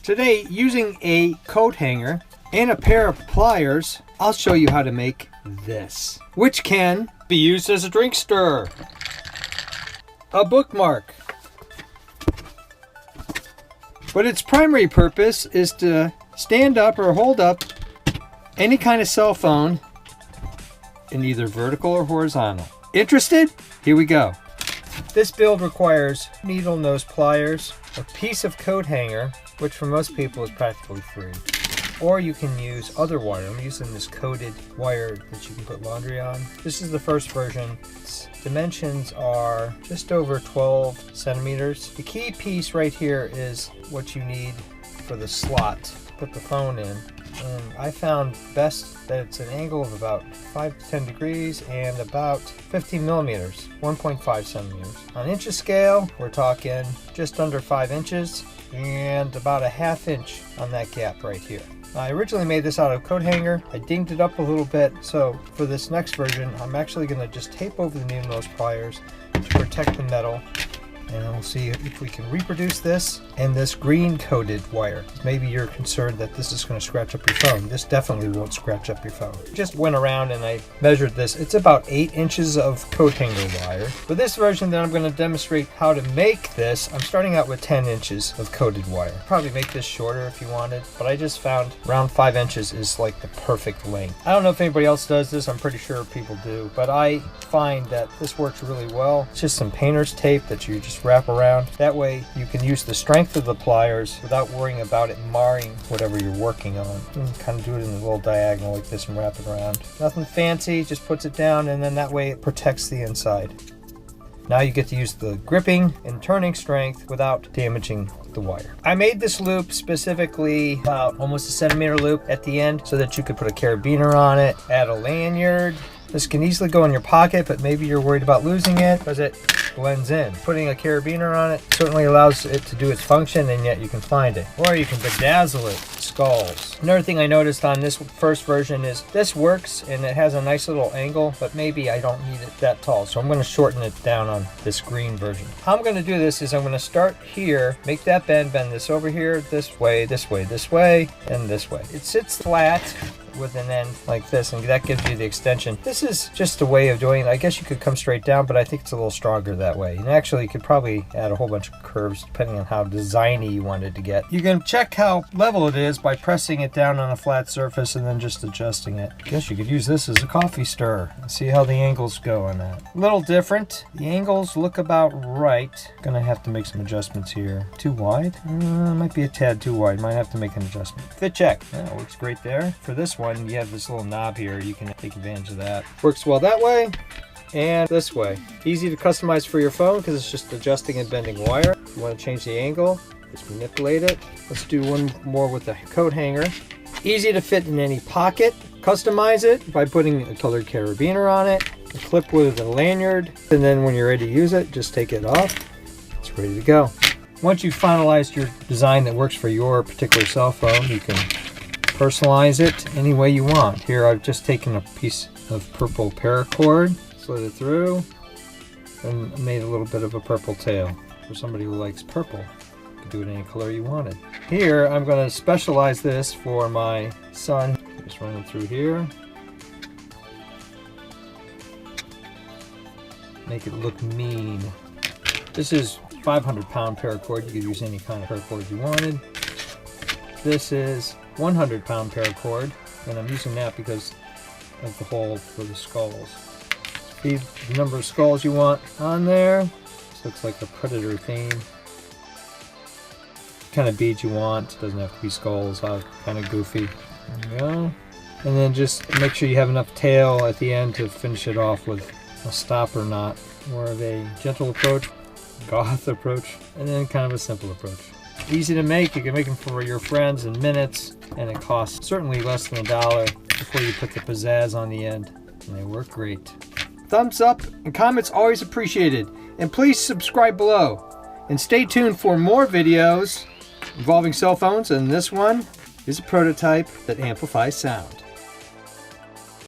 Today, using a coat hanger and a pair of pliers, I'll show you how to make this, which can be used as a drink stirrer, a bookmark, but its primary purpose is to stand up or hold up any kind of cell phone in either vertical or horizontal. Interested? Here we go. This build requires needle nose pliers, a piece of coat hanger, which for most people is practically free, or you can use other wire. I'm using this coated wire that you can put laundry on. This is the first version. Its dimensions are just over 12 centimeters. The key piece right here is what you need for the slot to put the phone in. And I found best that it's an angle of about 5 to 10 degrees and about 15 millimeters, 1.5 centimeters. On inches scale, we're talking just under 5 inches and about a ½ inch on that gap right here. I originally made this out of coat hanger. I dinged it up a little bit, so for this next version, I'm actually going to just tape over the needle nose pliers to protect the metal. And we'll see if we can reproduce this and this green coated wire. Maybe you're concerned that this is going to scratch up your phone. This definitely won't scratch up your phone. Just went around and I measured this. It's about 8 inches of coat hanger wire. For this version that I'm going to demonstrate how to make this, I'm starting out with 10 inches of coated wire. Probably make this shorter if you wanted, but I just found around 5 inches is like the perfect length. I don't know if anybody else does this. I'm pretty sure people do, but I find that this works really well. It's just some painter's tape that you just wrap around. That way you can use the strength of the pliers without worrying about it marring whatever you're working on. You can kind of do it in a little diagonal like this and wrap it around. Nothing fancy, just puts it down, and then that way it protects the inside. Now you get to use the gripping and turning strength without damaging the wire. I made this loop specifically about almost a centimeter loop at the end so that you could put a carabiner on it, add a lanyard. This can easily go in your pocket, but maybe you're worried about losing it because it blends in. Putting a carabiner on it certainly allows it to do its function, and yet you can find it. Or you can bedazzle it, skulls. Another thing I noticed on this first version is this works and it has a nice little angle, but maybe I don't need it that tall, so I'm going to shorten it down on this green version. How I'm going to do this is I'm going to start here, make that bend this over here, this way, this way, this way, and this way. It sits flat with an end like this, and that gives you the extension. This is just a way of doing it. I guess you could come straight down, but I think it's a little stronger that way. And actually you could probably add a whole bunch of curves depending on how designy you wanted to get. You can check how level it is by pressing it down on a flat surface and then just adjusting it. I guess you could use this as a coffee stirrer and see how the angles go on that. A little different. The angles look about right. Gonna have to make some adjustments here. Too wide? Might be a tad too wide. Might have to make an adjustment. Fit check. Yeah, works great there. For this one, you have this little knob here. You can take advantage of that. Works well that way and this way. Easy to customize for your phone because it's just adjusting and bending wire. If you want to change the angle, just manipulate it. Let's do one more with the coat hanger. Easy to fit in any pocket. Customize it by putting a colored carabiner on it, a clip with a lanyard, and then when you're ready to use it, just take it off. It's ready to go. Once you've finalized your design that works for your particular cell phone, you can personalize it any way you want. Here I've just taken a piece of purple paracord, slid it through, and made a little bit of a purple tail. For somebody who likes purple, you can do it any color you wanted. Here I'm going to specialize this for my son. Just run it through here. Make it look mean. This is 500-pound paracord. You could use any kind of paracord you wanted. This is 100-pound paracord, and I'm using that because of the hole for the skulls. See the number of skulls you want on there. This looks like a predator theme. What kind of beads you want. It doesn't have to be skulls. Kind of goofy. There you go. And then just make sure you have enough tail at the end to finish it off with a stopper knot. More of a gentle approach, goth approach, and then kind of a simple approach. Easy to make. You can make them for your friends in minutes, and it costs certainly less than $1 before you put the pizzazz on the end, and they work great. Thumbs up and comments always appreciated, and please subscribe below. And stay tuned for more videos involving cell phones, and this one is a prototype that amplifies sound.